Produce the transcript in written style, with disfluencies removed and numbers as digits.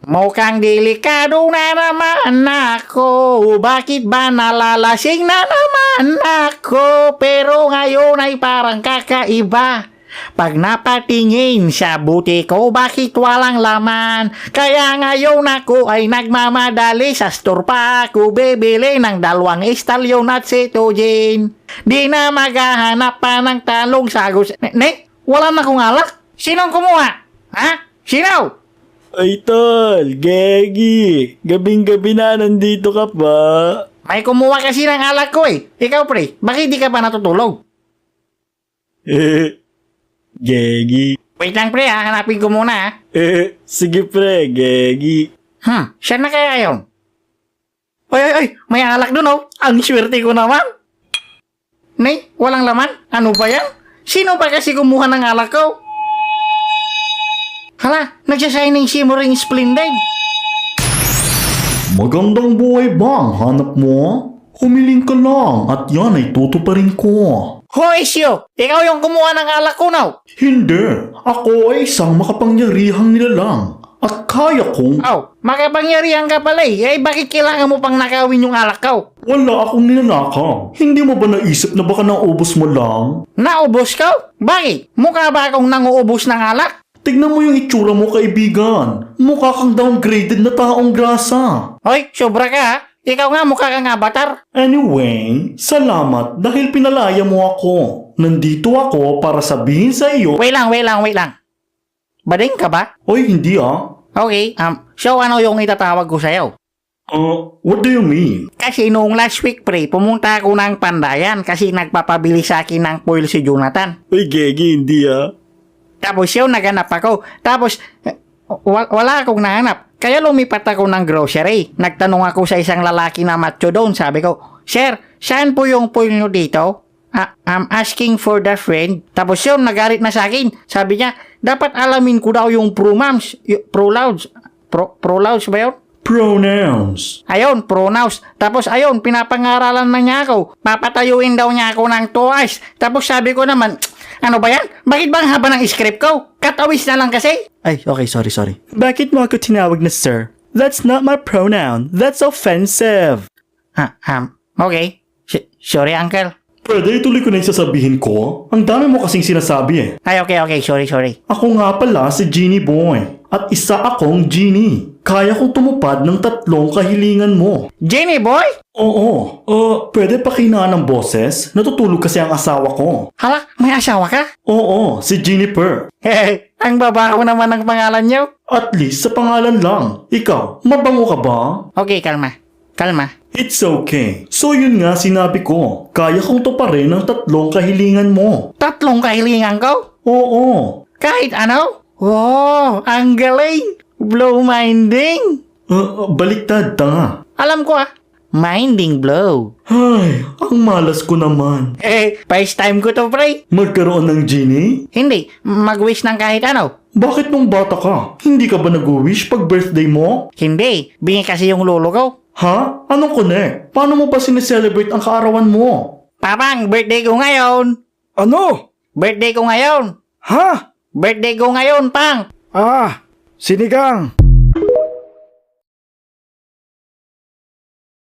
Mukhang delikado na naman ako. Bakit ba nalalasing na naman ako? Pero ngayon ay parang kakaiba. Pag napatingin sa buti ko, bakit walang laman? Kaya ngayon ako ay nagmamadali sa store pa ako bibili ng 2 istalyon at cetogen. Di na maghahanap pa ng talong sagos. Wala na akong alak. Sinong kumuha? Ha? Sino? Ay tol, Gegi, gabing-gabi na nandito ka pa. May kumuha kasi ng alak ko eh. Ikaw pre, bakit di ka pa natutulog? Gegi. Wait lang pre ha, hanapin ko muna ha. Sige pre, Gegi. Siya na kaya yun? Ay, may alak dun oh. Ang swerte ko naman. Walang laman? Ano ba yan? Sino pa kasi kumuha ng alak ko? Hala, nagsashining shimmering splendid. Magandang buhay ba ang hanap mo? Humiling ka lang at yan ay tutuparin ko. Hoy Syo, ikaw yung kumuha ng alak ko now. Hindi, ako ay isang makapangyarihang nilalang at kaya kong... Makapangyarihan ka pala eh. Bakit kailangan mo pang nakawin yung alak ko? Wala akong ninanakaw. Hindi mo ba naisip na baka naubos mo lang? Naubos ka? Bakit? Mukha ba akong nanguubos ng alak? Tignan mo yung itsura mo, kaibigan. Mukha kang downgraded na taong grasa. Hoy, sobra ka ha? Ikaw nga mukha kang avatar. Anyway, salamat dahil pinalaya mo ako. Nandito ako para sabihin sa iyo... Wait lang. Bading ka ba? Oy, hindi ah. Okay, so ano yung itatawag ko sa'yo? What do you mean? Kasi noong last week pre, pumunta ako ng Pandayan kasi nagpapabili sa akin ng foil si Jonathan. Uy, Gegi, hindi ah. Tapos yun, naganap ako. Tapos, wala akong nahanap. Kaya lumipat ako ng grocery. Nagtanong ako sa isang lalaki na macho doon. Sabi ko, Sir, saan po yung foil nyo dito? I'm asking for the friend. Tapos yun, nagalit na sa akin. Sabi niya, dapat alamin ko daw yung pronouns. Pronouns ba yun? Pronouns. Ayun, pronouns. Tapos ayun, pinapangaralan na niya ako. Papatayuin daw niya ako ng 2 hours. Tapos sabi ko naman, ano ba yan? Bakit bang haba ng script ko? Katawis na lang kasi. Ay, okay, sorry. Bakit mo ako tinawag na sir? That's not my pronoun. That's offensive. Okay. Sorry, uncle. Pwede ituloy ko na yung sasabihin ko? Ang dami mo kasing sinasabi eh. Ay, okay. Sorry. Ako nga pala si Genie Boy. At isa akong genie. Kaya kong tumupad ng 3 kahilingan mo. Jenny boy? Oo. Pwede pakinaan ng boses? Natutulog kasi ang asawa ko. Hala, may asawa ka? Oo, si Jennifer. Ang babaho naman ng pangalan niyo. At least sa pangalan lang. Ikaw, mabango ka ba? Okay, kalma. It's okay. So yun nga sinabi ko. Kaya kong tuparin ng 3 kahilingan mo. 3 kahilingan ko? Oo. Kahit ano? Wow, ang galing. Blow minding. Baliktad, tanga. Alam ko minding blow. Ay, ang malas ko naman. First time ko to, pre. Magkaroon ng genie? Hindi, mag-wish ng kahit ano. Bakit nung bata ka? Hindi ka ba nag-wish pag birthday mo? Hindi, bingi kasi yung lolo ko. Ha? Anong connect? Paano mo pa sineselebrate ang kaarawan mo? Papang, birthday ko ngayon. Ano? Birthday ko ngayon. Ha? Birthday ko ngayon, pang. Sinigang.